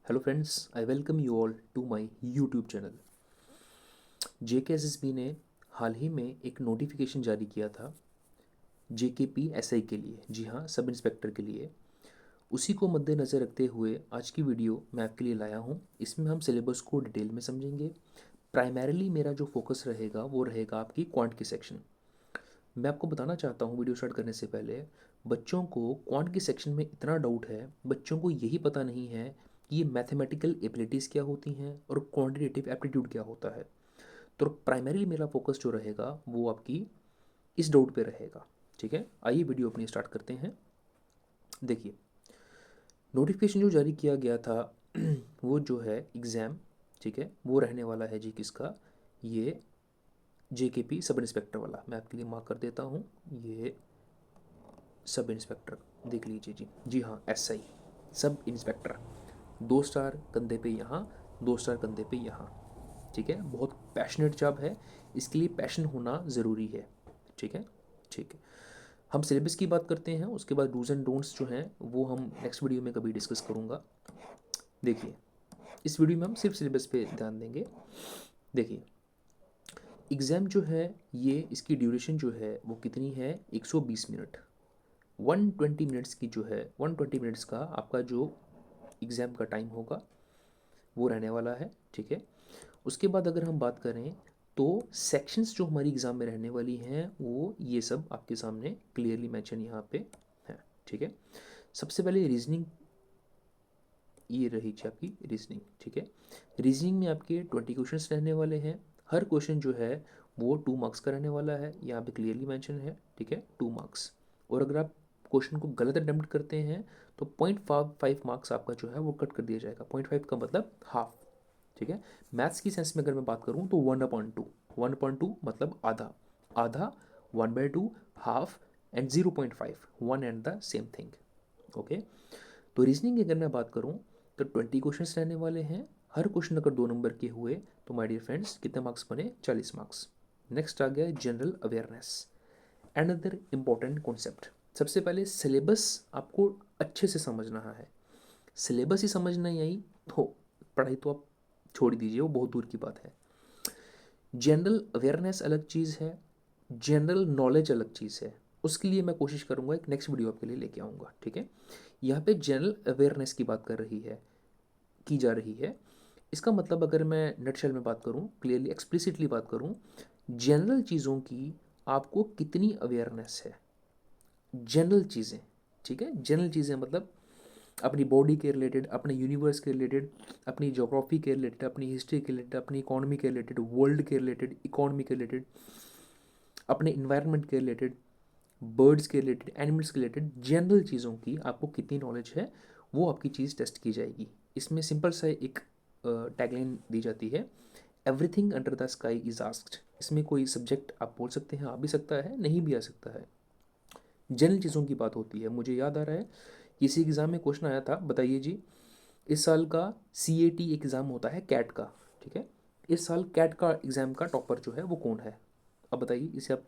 Hello friends, I welcome you all to my YouTube channel. JKSSB ने हाल ही में एक नोटिफिकेशन जारी किया था जेकेपी एसआई के लिए, जी हाँ, सब इंस्पेक्टर के लिए। उसी को मद्देनज़र रखते हुए आज की वीडियो मैं आपके लिए लाया हूँ। इसमें हम सिलेबस को डिटेल में समझेंगे। प्राइमरीली मेरा जो फोकस रहेगा वो रहेगा आपकी क्वांट की सेक्शन। मैं आपको बताना चाहता हूँ वीडियो स्टार्ट करने से पहले, बच्चों को क्वांट के सेक्शन में इतना डाउट है, बच्चों को यही पता नहीं है कि ये मैथमेटिकल एबिलिटीज़ क्या होती हैं और क्वांटिटेटिव एप्टीट्यूड क्या होता है। तो प्राइमरीली मेरा फोकस जो रहेगा वो आपकी इस डाउट पे रहेगा। ठीक है, आइए वीडियो अपनी स्टार्ट करते हैं। देखिए, नोटिफिकेशन जो जारी किया गया था वो जो है एग्ज़ाम, ठीक है, वो रहने वाला है जी किसका, ये जेकेपी सब इंस्पेक्टर वाला। मैं आपके लिए मार्क कर देता हूँ, ये सब इंस्पेक्टर देख लीजिए जी, जी हाँ, एसआई सब इंस्पेक्टर। 2 स्टार कंधे पे यहाँ, 2 स्टार कंधे पे यहाँ। ठीक है, बहुत पैशनेट जॉब है, इसके लिए पैशन होना ज़रूरी है। ठीक है, ठीक है। हम सिलेबस की बात करते हैं, उसके बाद डूज एंड डोंट्स जो हैं वो हम नेक्स्ट वीडियो में कभी डिस्कस करूँगा। देखिए, इस वीडियो में हम सिर्फ सिलेबस पे ध्यान देंगे। देखिए, एग्ज़ाम जो है ये, इसकी ड्यूरेशन जो है वो कितनी है, 120 मिनट। 120 मिनट्स की जो है, 120 मिनट्स का आपका जो एग्ज़ाम का टाइम होगा वो रहने वाला है। ठीक है, उसके बाद अगर हम बात करें तो सेक्शंस जो हमारी एग्ज़ाम में रहने वाली हैं वो ये सब आपके सामने क्लियरली मेंशन यहाँ पे है। ठीक है, सबसे पहले रीजनिंग, ये रही थी आपकी रीजनिंग। ठीक है, रीजनिंग में आपके 20 क्वेश्चंस रहने वाले हैं। हर क्वेश्चन जो है वो 2 मार्क्स का रहने वाला है, यहाँ पे क्लियरली मेंशन है। ठीक है, 2 मार्क्स। और अगर आप क्वेश्चन को गलत अटेम्प्ट करते हैं तो 0.5 मार्क्स आपका जो है वो कट कर दिया जाएगा। 0.5 का मतलब हाफ। ठीक है, मैथ्स की सेंस में अगर मैं बात करूँ तो 1/2, 1/2 मतलब आधा, आधा, 1/2, half and 0.5, one and the same thing. Okay, तो रीजनिंग की अगर मैं बात करूँ तो 20 क्वेश्चंस रहने वाले हैं। हर क्वेश्चन अगर 2 नंबर के हुए तो माय डियर फ्रेंड्स कितने मार्क्स बने, 40 मार्क्स। नेक्स्ट आ गया general awareness, another important concept. सबसे पहले सिलेबस आपको अच्छे से समझना है। सिलेबस ही समझ नहीं आई तो पढ़ाई तो आप छोड़ दीजिए, वो बहुत दूर की बात है। जनरल अवेयरनेस अलग चीज़ है, जनरल नॉलेज अलग चीज़ है। उसके लिए मैं कोशिश करूँगा, एक नेक्स्ट वीडियो आपके लिए लेके आऊँगा। ठीक है, यहाँ पे जनरल अवेयरनेस की बात कर रही है, की जा रही है। इसका मतलब अगर मैं नटशेल में बात करूँ, क्लियरली एक्सप्लिसिटली बात करूँ, जनरल चीज़ों की आपको कितनी अवेयरनेस है, जनरल चीज़ें। ठीक है, जनरल चीज़ें मतलब अपनी बॉडी के रिलेटेड, अपने यूनिवर्स के रिलेटेड, अपनी जोग्राफी के रिलेटेड, अपनी हिस्ट्री के रिलेटेड, अपनी इकोनॉमी के रिलेटेड, वर्ल्ड के रिलेटेड, इकोनॉमी के रिलेटेड, अपने इन्वायरमेंट के रिलेटेड, बर्ड्स के रिलेटेड, एनिमल्स के रिलेटेड, जनरल चीज़ों की आपको कितनी नॉलेज है, वो आपकी चीज़ टेस्ट की जाएगी। इसमें सिंपल सा एक टैगलाइन दी जाती है, everything under the sky is asked. इसमें कोई सब्जेक्ट आप बोल सकते हैं, आ भी सकता है, नहीं भी आ सकता है। जनरल चीज़ों की बात होती है। मुझे याद आ रहा है किसी एग्ज़ाम में क्वेश्चन आया था, बताइए जी, इस साल का CAT एग्ज़ाम होता है कैट का। ठीक है, इस साल कैट का एग्ज़ाम का टॉपर जो है वो कौन है। अब बताइए इसे आप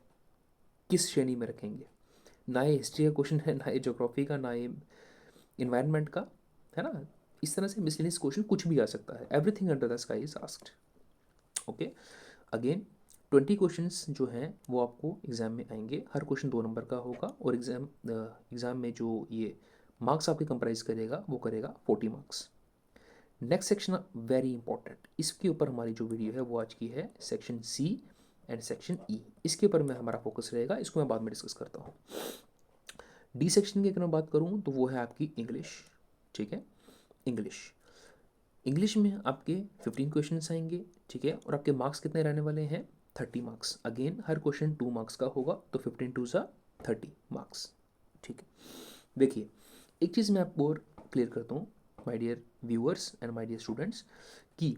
किस श्रेणी में रखेंगे। ना ये हिस्ट्री का क्वेश्चन है, ना ये ज्योग्राफी का, ना ये इन्वायरमेंट का, है ना। इस तरह से मिसलेनियस क्वेश्चन कुछ भी आ सकता है। Everything under the sky is asked. Okay, again 20 questions जो हैं वो आपको एग्ज़ाम में आएंगे। हर क्वेश्चन 2 नंबर का होगा और एग्ज़ाम में जो ये मार्क्स आपके कंप्राइज करेगा वो करेगा 40 marks. Next section very important, इसके ऊपर हमारी जो वीडियो है वो आज की है section C and section E। इसके ऊपर में हमारा फोकस रहेगा, इसको मैं बाद में डिस्कस करता हूँ। D सेक्शन की अगर मैं बात करूँ तो वो है आपकी इंग्लिश। ठीक है, इंग्लिश, इंग्लिश में आपके 15 क्वेश्चन आएंगे। ठीक है, और आपके मार्क्स कितने रहने वाले हैं, 30 मार्क्स। अगेन हर क्वेश्चन 2 मार्क्स का होगा, तो 15 2 30 मार्क्स। ठीक है, देखिए, एक चीज़ मैं आपको और क्लियर करता हूँ my dear viewers and my dear students, कि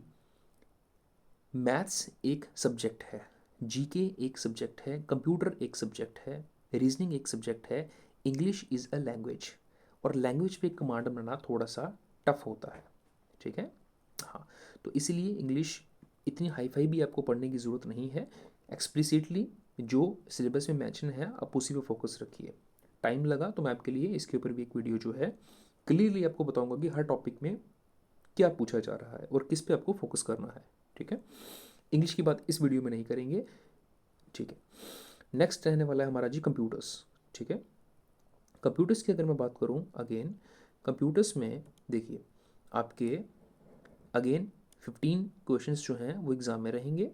मैथ्स एक सब्जेक्ट है, जीके एक सब्जेक्ट है, कंप्यूटर एक सब्जेक्ट है, रीजनिंग एक सब्जेक्ट है, इंग्लिश इज़ अ लैंग्वेज। और लैंग्वेज पे कमांड बनाना थोड़ा सा टफ होता है। ठीक है, हाँ, तो इसीलिए इंग्लिश इतनी हाई फाई भी आपको पढ़ने की ज़रूरत नहीं है। एक्सप्लिसिटली जो सिलेबस में मेंशन है आप उसी पे फोकस रखिए। टाइम लगा तो मैं आपके लिए इसके ऊपर भी एक वीडियो जो है क्लियरली आपको बताऊंगा कि हर टॉपिक में क्या पूछा जा रहा है और किस पे आपको फोकस करना है, ठीक है। इंग्लिश की बात इस वीडियो में नहीं करेंगे, ठीक है। नेक्स्ट रहने वाला है हमारा जी कंप्यूटर्स, ठीक है। कंप्यूटर्स की अगर मैं बात करूं, अगेन कंप्यूटर्स में देखिए आपके अगेन 15 क्वेश्चंस जो हैं वो एग्ज़ाम में रहेंगे,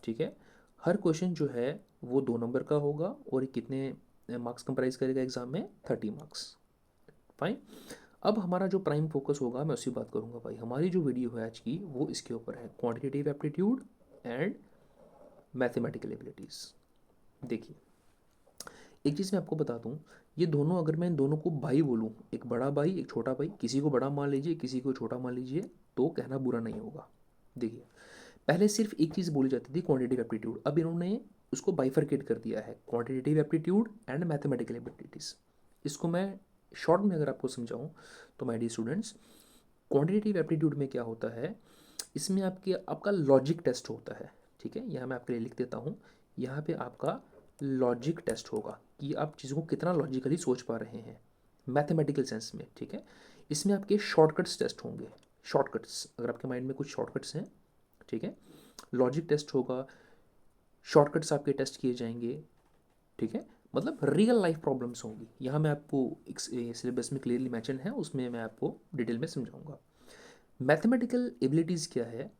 ठीक है। हर क्वेश्चन जो है वो 2 नंबर का होगा और ये कितने मार्क्स कंप्राइज करेगा एग्ज़ाम में, 30 मार्क्स, फाइन। अब हमारा जो प्राइम फोकस होगा मैं उसी बात करूंगा भाई, हमारी जो वीडियो है आज की वो इसके ऊपर है, quantitative aptitude and mathematical abilities. देखिए एक चीज़ मैं आपको बता दूं, ये दोनों अगर मैं इन दोनों को भाई बोलूं, एक बड़ा भाई एक छोटा भाई, किसी को बड़ा मान लीजिए किसी को छोटा मान लीजिए, तो कहना बुरा नहीं होगा। देखिए पहले सिर्फ एक चीज़ बोली जाती थी क्वांटिटेटिव एप्टीट्यूड, अब इन्होंने उसको बाइफरकेट कर दिया है, quantitative aptitude and mathematical abilities. इसको मैं शॉर्ट में अगर आपको समझाऊं तो my dear students, quantitative aptitude में क्या होता है, इसमें आपका लॉजिक टेस्ट होता है, ठीक है। यहाँ मैं आपके लिए लिख देता हूँ, यहाँ पे आपका लॉजिक टेस्ट होगा कि आप चीज़ों को कितना लॉजिकली सोच पा रहे हैं मैथमेटिकल सेंस में, ठीक है। इसमें आपके शॉर्टकट्स टेस्ट होंगे, शॉर्टकट्स अगर आपके माइंड में कुछ शॉर्टकट्स हैं, ठीक है। लॉजिक टेस्ट होगा, शॉर्टकट्स आपके टेस्ट किए जाएंगे, ठीक है। मतलब रियल लाइफ प्रॉब्लम्स होंगी, यहाँ मैं आपको एक सिलेबस में क्लियरली मेंशन है, उसमें मैं आपको डिटेल में समझाऊंगा। मैथमेटिकल एबिलिटीज़ क्या है,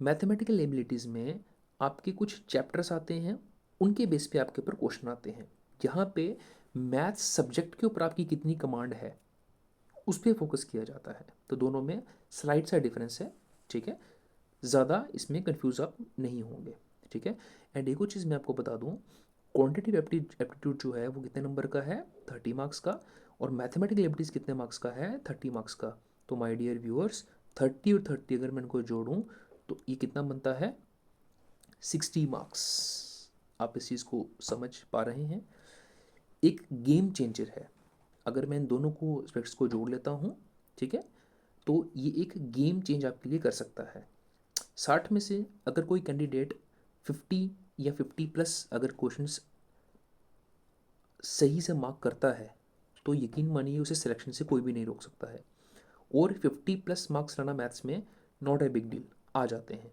मैथमेटिकल एबिलिटीज़ में आपके कुछ चैप्टर्स आते हैं, उनके बेस पे आपके ऊपर क्वेश्चन आते हैं, यहाँ पे मैथ्स सब्जेक्ट के ऊपर आपकी कितनी कमांड है उस पर फोकस किया जाता है। तो दोनों में स्लाइड सा डिफरेंस है, ठीक है। ज़्यादा इसमें कंफ्यूज आप नहीं होंगे, ठीक है। एंड एक और चीज़ मैं आपको बता दूं, क्वांटिटेटिव एप्टीट्यूड जो है वो कितने नंबर का है, 30 मार्क्स का, और मैथमेटिकल एबिलिटीज़ कितने मार्क्स का है, 30 मार्क्स का। तो माय डियर व्यूअर्स 30 और 30 अगर मैं इनको जोड़ूं तो ये कितना बनता है, 60 मार्क्स। आप इस चीज़ को समझ पा रहे हैं, एक गेम चेंजर है। अगर मैं इन दोनों को एस्पेक्ट्स को जोड़ लेता हूँ, ठीक है, तो ये एक गेम चेंज आपके लिए कर सकता है। 60 में से अगर कोई कैंडिडेट 50 या 50+ अगर क्वेश्चंस सही से मार्क करता है तो यकीन मानिए उसे सिलेक्शन से कोई भी नहीं रोक सकता है। और 50+ मार्क्स लाना मैथ्स में नॉट ए बिग डील, आ जाते हैं।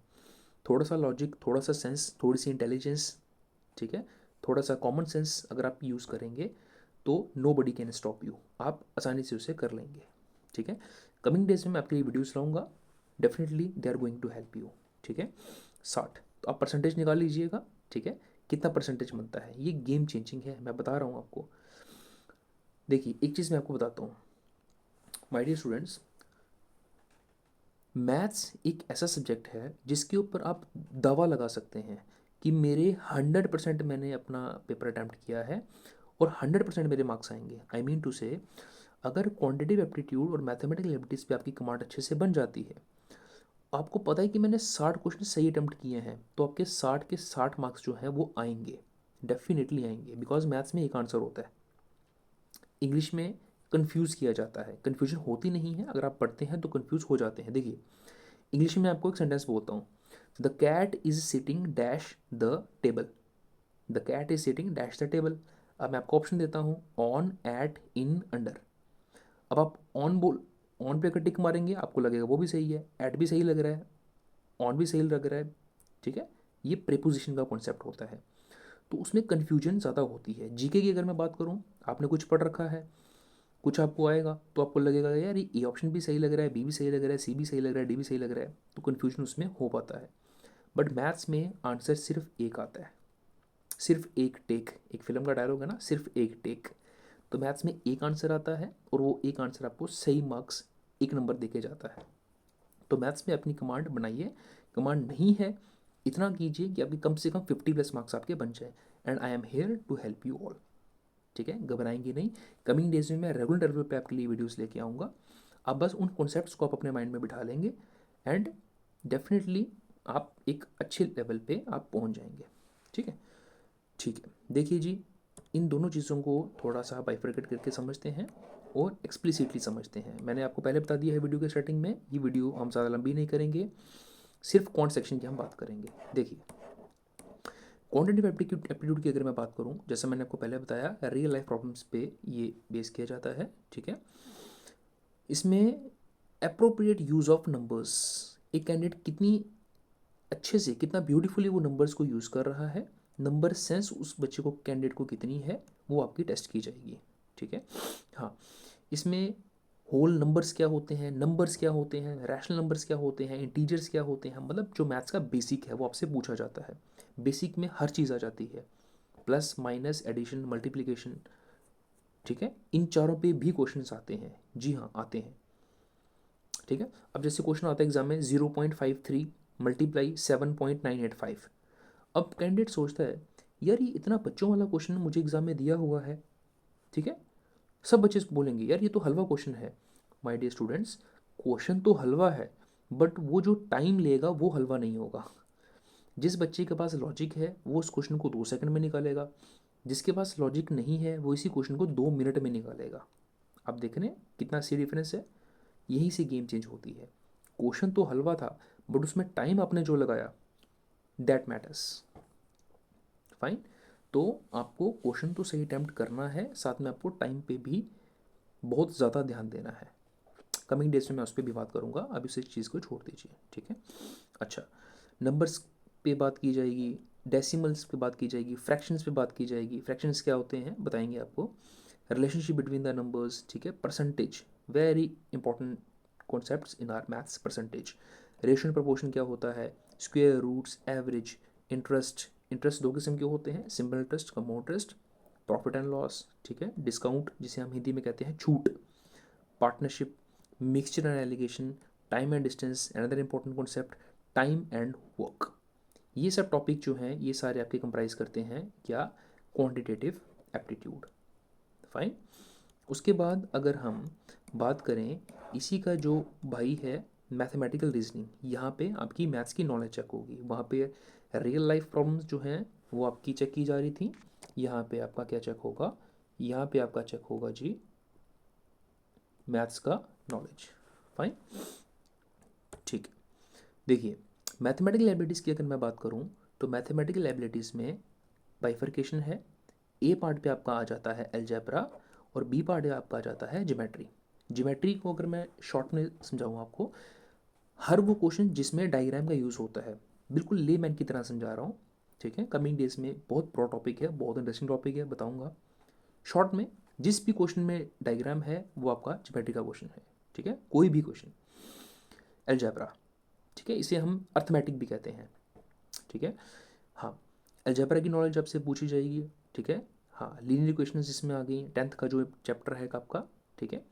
थोड़ा सा लॉजिक, थोड़ा सा सेंस, थोड़ी सी इंटेलिजेंस, ठीक है, थोड़ा सा कॉमन सेंस अगर आप यूज़ करेंगे तो nobody can stop you, आप आसानी से उसे कर लेंगे, ठीक है। कमिंग डेज में मैं आपके लिए वीडियोस लाऊंगा, definitely they are going to help you, ठीक है। 60 तो आप परसेंटेज निकाल लीजिएगा, ठीक है, कितना परसेंटेज बनता है, ये गेम चेंजिंग है, मैं बता रहा हूँ आपको। देखिए एक चीज़ मैं आपको बताता हूँ माय डियर स्टूडेंट्स, मैथ्स एक ऐसा सब्जेक्ट है जिसके ऊपर आप दावा लगा सकते हैं कि मेरे 100% मैंने अपना पेपर अटैम्प्ट किया है और 100% मेरे मार्क्स आएंगे। आई मीन टू से, अगर क्वांटिटेटिव एप्टीट्यूड और मैथमेटिकल एबिलिटीज़ पे आपकी कमांड अच्छे से बन जाती है, आपको पता है कि मैंने 60 क्वेश्चन सही अटैम्प्ट किए हैं, तो आपके 60 के 60 मार्क्स जो हैं वो आएंगे, डेफिनेटली आएंगे, बिकॉज मैथ्स में एक आंसर होता है। इंग्लिश में कन्फ्यूज़ किया जाता है, कन्फ्यूजन होती नहीं है, अगर आप पढ़ते हैं तो कन्फ्यूज़ हो जाते हैं। देखिए इंग्लिश में आपको एक सेंटेंस बोलता हूँ, the cat is sitting dash the table, the cat is sitting dash the table. अब मैं आपको ऑप्शन देता हूँ, ऑन, एट, इन, अंडर। अब आप ऑन पे अगर टिक मारेंगे आपको लगेगा वो भी सही है, एट भी सही लग रहा है, ऑन भी सही लग रहा है, ठीक है। ये प्रेपोजिशन का कॉन्सेप्ट होता है, तो उसमें कन्फ्यूजन ज़्यादा होती है। जीके की अगर मैं बात करूँ, आपने कुछ पढ़ रखा है, कुछ आपको आएगा तो आपको लगेगा यार ये ऑप्शन भी सही लग रहा है, बी भी सही लग रहा है, सी भी सही लग रहा है, डी भी सही लग रहा है, तो कन्फ्यूजन उसमें हो पाता है। बट मैथ्स में आंसर सिर्फ एक आता है, सिर्फ एक टेक, एक फिल्म का डायलॉग है ना, सिर्फ एक टेक। तो मैथ्स में एक आंसर आता है और वो एक आंसर आपको सही मार्क्स, एक नंबर देके जाता है। तो मैथ्स में अपनी कमांड बनाइए, कमांड नहीं है इतना कीजिए कि आपके कम से कम 50+ मार्क्स आपके बन जाए, and I am here to help you all, ठीक है, घबराएंगे नहीं। कमिंग डेज में मैं रेगुलर लेवल पे आपके लिए वीडियोस लेके आऊँगा, आप बस उन कॉन्सेप्ट्स को आप अपने माइंड में बिठा लेंगे एंड डेफिनेटली आप एक अच्छे लेवल पे आप पहुंच जाएंगे, ठीक है। ठीक है, देखिए जी, इन दोनों चीज़ों को थोड़ा सा बाइफरकेट करके समझते हैं और एक्सप्लिसिटली समझते हैं। मैंने आपको पहले बता दिया है वीडियो के स्टार्टिंग में, ये वीडियो हम ज़्यादा लंबी नहीं करेंगे, सिर्फ कॉन्ट सेक्शन की हम बात करेंगे। देखिए क्वांटिटेटिव एप्टीट्यूड की अगर मैं बात करूं, जैसे मैंने आपको पहले बताया रियल लाइफ प्रॉब्लम्स पे ये बेस किया जाता है, ठीक है। इसमें अप्रोप्रिएट यूज़ ऑफ नंबर्स, एक कैंडिडेट कितनी अच्छे से, कितना ब्यूटीफुली वो नंबर्स को यूज़ कर रहा है, नंबर सेंस उस बच्चे को, कैंडिडेट को कितनी है, वो आपकी टेस्ट की जाएगी। ठीक है। हाँ, इसमें होल नंबर्स क्या होते हैं, नंबर्स क्या होते हैं, रैशनल नंबर्स क्या होते हैं, इंटीजर्स क्या होते हैं, मतलब जो मैथ्स का बेसिक है वो आपसे पूछा जाता है। बेसिक में हर चीज़ आ जाती है, प्लस माइनस एडिशन मल्टीप्लिकेशन। ठीक है, इन चारों पे भी क्वेश्चंस आते हैं, जी हाँ आते हैं। ठीक है, अब जैसे क्वेश्चन आता है एग्जाम में 0.53 मल्टीप्लाई 7.985। अब कैंडिडेट सोचता है यार ये इतना बच्चों वाला क्वेश्चन मुझे एग्जाम में दिया हुआ है। ठीक है, सब बच्चे बोलेंगे यार ये तो हलवा क्वेश्चन है। माय डियर स्टूडेंट्स, क्वेश्चन तो हलवा है, बट वो जो टाइम लेगा वो हलवा नहीं होगा। जिस बच्चे के पास लॉजिक है वो उस क्वेश्चन को 2 सेकंड में निकालेगा, जिसके पास लॉजिक नहीं है वो इसी क्वेश्चन को 2 मिनट में निकालेगा। आप देख रहे हैं कितना सी डिफरेंस है, यहीं से गेम चेंज होती है। क्वेश्चन तो हलवा था, बट उसमें टाइम आपने जो लगाया, दैट मैटर्स। फाइन। तो आपको क्वेश्चन तो सही अटैम्प्ट करना है, साथ में आपको टाइम पे भी बहुत ज़्यादा ध्यान देना है। कमिंग डेज में मैं उस पर भी बात करूँगा, अभी उस चीज़ को छोड़ दीजिए। ठीक है। अच्छा, नंबर्स पे बात की जाएगी, डेसिमल्स पे बात की जाएगी, फ्रैक्शंस पे बात की जाएगी। फ्रैक्शंस क्या होते हैं बताएंगे आपको, रिलेशनशिप बिटवीन द नंबर्स। ठीक है, percentage, very important concepts in our maths. Percentage, ratio proportion क्या होता है, square roots, average, interest. Interest दो किस्म के होते हैं, simple interest, compound interest, profit and loss. ठीक है, डिस्काउंट जिसे हम हिंदी में कहते हैं छूट, partnership, mixture and allegation, time and distance, another important concept, time and work. ये सब टॉपिक जो हैं ये सारे आपके कंप्राइज करते हैं क्या, क्वांटिटेटिव एप्टीट्यूड। फाइन। उसके बाद अगर हम बात करें इसी का जो भाई है मैथमेटिकल रीजनिंग, यहाँ पे आपकी मैथ्स की नॉलेज चेक होगी। वहाँ पे रियल लाइफ प्रॉब्लम्स जो हैं वो आपकी चेक की जा रही थी, यहाँ पे आपका क्या चेक होगा, यहाँ पे आपका चेक होगा जी मैथ्स का नॉलेज। फाइन। ठीक है, देखिए मैथमेटिकल एबिलिटीज़ की अगर मैं बात करूँ तो मैथमेटिकल एबिलिटीज़ में बाइफर्केशन है। ए पार्ट पे आपका आ जाता है अलजेब्रा और बी पार्ट पे आपका आ जाता है ज्योमेट्री। ज्योमेट्री को अगर मैं शॉर्ट में समझाऊँ आपको, हर वो क्वेश्चन जिसमें डायग्राम का यूज़ होता है, बिल्कुल लेमैन की तरह समझा रहा हूँ। ठीक है, कमिंग डेज में बहुत ब्रॉड टॉपिक है, बहुत इंटरेस्टिंग टॉपिक है, बताऊँगा। शॉर्ट में जिस भी क्वेश्चन में डायग्राम है वो आपका ज्योमेट्री का क्वेश्चन है। ठीक है, कोई भी क्वेश्चन अलजेब्रा। ठीक है, इसे हम अर्थमेटिक भी कहते हैं। ठीक है। हाँ, अलजेब्रा की नॉलेज आपसे पूछी जाएगी। ठीक है। हाँ, लीनियर इक्वेशंस इसमें आ गई, 10th का जो चैप्टर है आपका। ठीक है,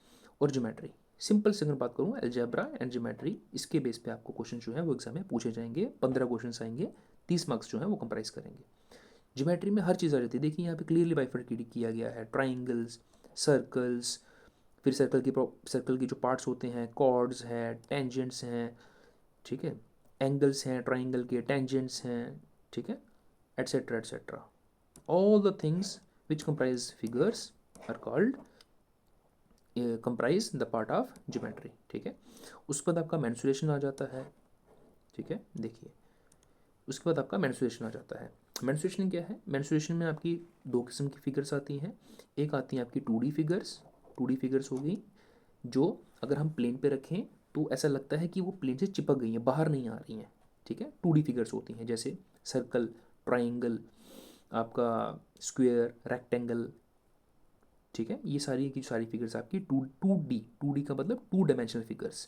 और ज्योमेट्री। सिंपल से अगर बात करूँ अलजेब्रा एंड ज्योमेट्री, इसके बेस पे आपको क्वेश्चन जो है वो एग्जाम में पूछे जाएंगे। 15 क्वेश्चन आएंगे, 30 मार्क्स जो है वो कंप्राइज करेंगे। ज्योमेट्री में हर चीज़ आ जाती है। देखिए यहाँ पे क्लियरली बाइफर्केट किया गया है, ट्राइंगल्स, सर्कल्स, फिर सर्कल की जो पार्ट्स होते हैं, कॉर्ड्स हैं, टेंजेंट्स हैं। ठीक है, एंगल्स हैं ट्राइंगल के, टेंजेंट्स हैं। ठीक है, etcetera etcetera. All the things which comprise figures are called comprise the part of geometry. ठीक है, उसके बाद आपका मेंसुरेशन आ जाता है। ठीक है, देखिए उसके बाद आपका मेंसुरेशन आ जाता है। मेंसुरेशन क्या है, मेंसुरेशन में आपकी दो किस्म की फिगर्स आती हैं। एक आती हैं आपकी 2D फिगर्स, 2D फिगर्स हो गई जो अगर हम प्लेन पे रखें तो ऐसा लगता है कि वो प्लेन से चिपक गई हैं, बाहर नहीं आ रही हैं। ठीक है, 2D फिगर्स होती हैं, जैसे सर्कल, ट्राइंगल, आपका स्क्वायर, रेक्टेंगल। ठीक है, ये सारी की सारी फिगर्स आपकी टू डी का मतलब 2 डायमेंशनल फिगर्स।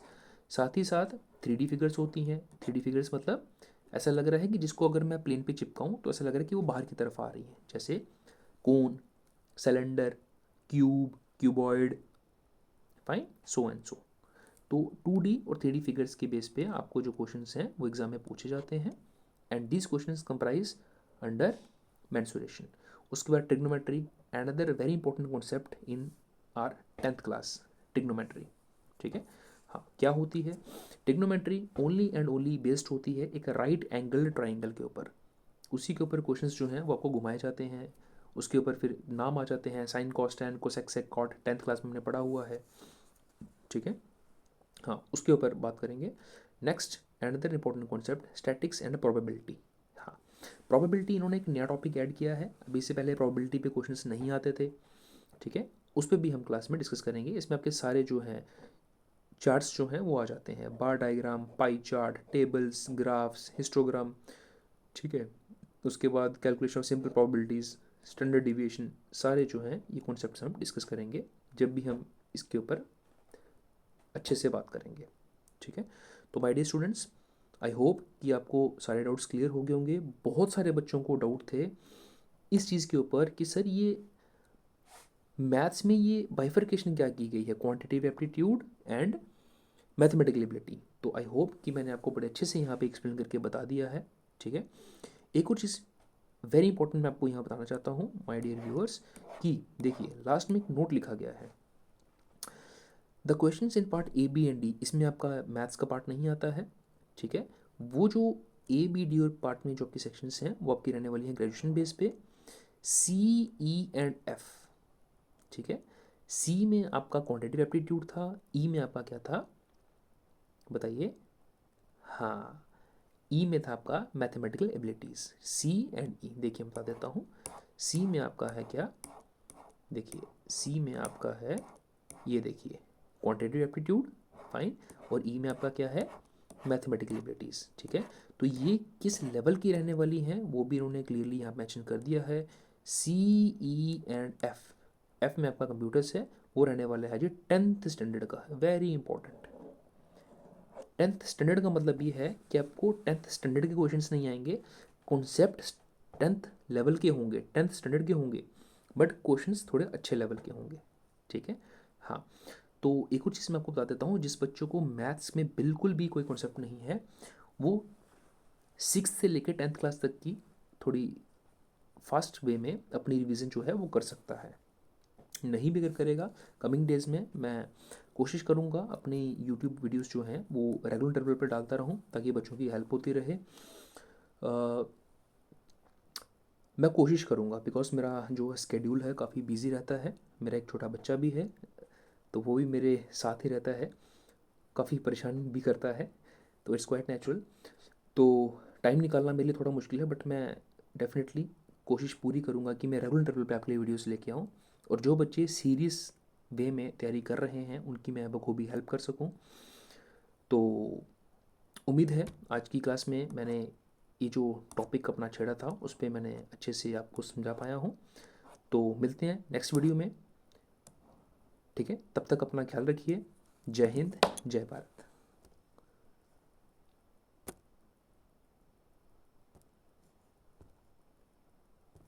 साथ ही साथ 3D फिगर्स होती हैं। 3D फिगर्स मतलब ऐसा लग रहा है कि जिसको अगर मैं प्लेन पे चिपकाऊँ तो ऐसा लग रहा है कि वो बाहर की तरफ आ रही है, जैसे cone, cylinder, cube, cuboid. Fine, so and so. तो 2D और 3D फिगर्स के बेस पे आपको जो क्वेश्चंस हैं वो एग्जाम में पूछे जाते हैं, and this questions comprise under mensuration. उसके बाद trigonometry, another very important concept in are 10th class, trigonometry. ठीक है। हाँ, क्या होती है trigonometry, only and only based होती है एक राइट एंगल ट्राइंगल के ऊपर। उसी के ऊपर क्वेश्चंस जो हैं वो आपको घुमाए जाते हैं, उसके ऊपर फिर नाम आ जाते हैं, साइन, कॉस, टैन, कोसेक, सेक, कॉट, 10th क्लास में हमने पढ़ा हुआ है। ठीक है। हाँ, उसके ऊपर बात करेंगे। Next another important concept, statics and probability. हाँ, प्रोबेबिलिटी इन्होंने एक नया टॉपिक ऐड किया है, अभी से पहले प्रोबेबिलिटी पे क्वेश्चंस नहीं आते थे। ठीक है, उस पर भी हम क्लास में डिस्कस करेंगे। इसमें आपके सारे जो हैं चार्ट्स जो हैं वो आ जाते हैं, bar diagram, pie chart, tables, graphs, histogram, ठीक है। उसके बाद calculation of simple probabilities, standard deviation, सारे जो हैं ये कॉन्सेप्ट्स हम डिस्कस करेंगे जब भी हम इसके ऊपर अच्छे से बात करेंगे, ठीक है। तो my dear students, I hope कि आपको सारे डाउट्स क्लियर हो गए होंगे। बहुत सारे बच्चों को डाउट थे इस चीज़ के ऊपर कि सर ये मैथ्स में ये बाइफर्केशन क्या की गई है, quantitative aptitude and mathematical ability. तो आई होप कि मैंने आपको बड़े अच्छे से यहाँ पे एक्सप्लेन करके बता दिया है, ठीक है। एक और चीज़ वेरी इंपॉर्टेंट मैं आपको यहाँ बताना चाहता हूँ माय डियर व्यूअर्स, कि देखिए लास्ट में एक नोट लिखा गया है, the question in part A B and D, इसमें आपका मैथ्स का पार्ट नहीं आता है, ठीक है। वो जो ए बी डी और पार्ट में जो आपकी सेक्शंस हैं वो आपकी रहने वाली हैं ग्रेजुएशन बेस पे, सी ई एंड एफ, ठीक है। सी में आपका क्वांटिटेटिव एप्टीट्यूड था, ई में आपका क्या था बताइए, हाँ, ई में था आपका मैथमेटिकल एबिलिटीज़। सी एंड ई देखिए मैं बता देता हूँ, सी में आपका है क्या, देखिए सी में आपका है, ये देखिए क्वांटिटेटिव एप्टीट्यूड, फाइन, और ई में आपका क्या है, मैथमेटिकल एबिलिटीज़, ठीक है। तो ये किस लेवल की रहने वाली हैं वो भी इन्होंने क्लियरली यहाँ मेंशन कर दिया है, सी ई एंड एफ। एफ में आपका कंप्यूटर्स है, वो रहने वाला है जी 10th स्टैंडर्ड का, वेरी इंपॉर्टेंट। 10th स्टैंडर्ड का मतलब ये है कि आपको 10th स्टैंडर्ड के क्वेश्चंस नहीं आएंगे, कॉन्सेप्ट 10th लेवल के होंगे, 10th स्टैंडर्ड के होंगे, बट क्वेश्चंस थोड़े अच्छे लेवल के होंगे, ठीक है। हाँ, तो एक और चीज़ मैं आपको बता देता हूँ, जिस बच्चों को मैथ्स में बिल्कुल भी कोई कॉन्सेप्ट नहीं है वो 6th से लेकर 10th क्लास तक की थोड़ी फास्ट वे में अपनी रिवीजन जो है वो कर सकता है। नहीं भी अगर करेगा, कमिंग डेज़ में मैं कोशिश करूँगा अपनी यूट्यूब वीडियोस जो हैं वो रेगुलर इंटरवल पर डालता रहूँ ताकि बच्चों की हेल्प होती रहे। मैं कोशिश करूँगा बिकॉज मेरा जो स्केड्यूल है काफ़ी बिजी रहता है, मेरा एक छोटा बच्चा भी है तो वो भी मेरे साथ ही रहता है, काफ़ी परेशान भी करता है, तो इट्स क्वाइट नेचुरल। तो टाइम निकालना मेरे लिए थोड़ा मुश्किल है, बट मैं डेफिनेटली कोशिश पूरी करूँगा कि मैं रेगुलर इंटरवल पे आपके लिए वीडियोस लेके आऊँ, और जो बच्चे सीरियस वे में तैयारी कर रहे हैं उनकी मैं बखूबी हेल्प कर सकूँ। तो उम्मीद है आज की क्लास में मैंने ये जो टॉपिक अपना छेड़ा था उस पर मैंने अच्छे से आपको समझा पाया हूँ। तो मिलते हैं नेक्स्ट वीडियो में, ठीक है। तब तक अपना ख्याल रखिए। जय हिंद, जय भारत।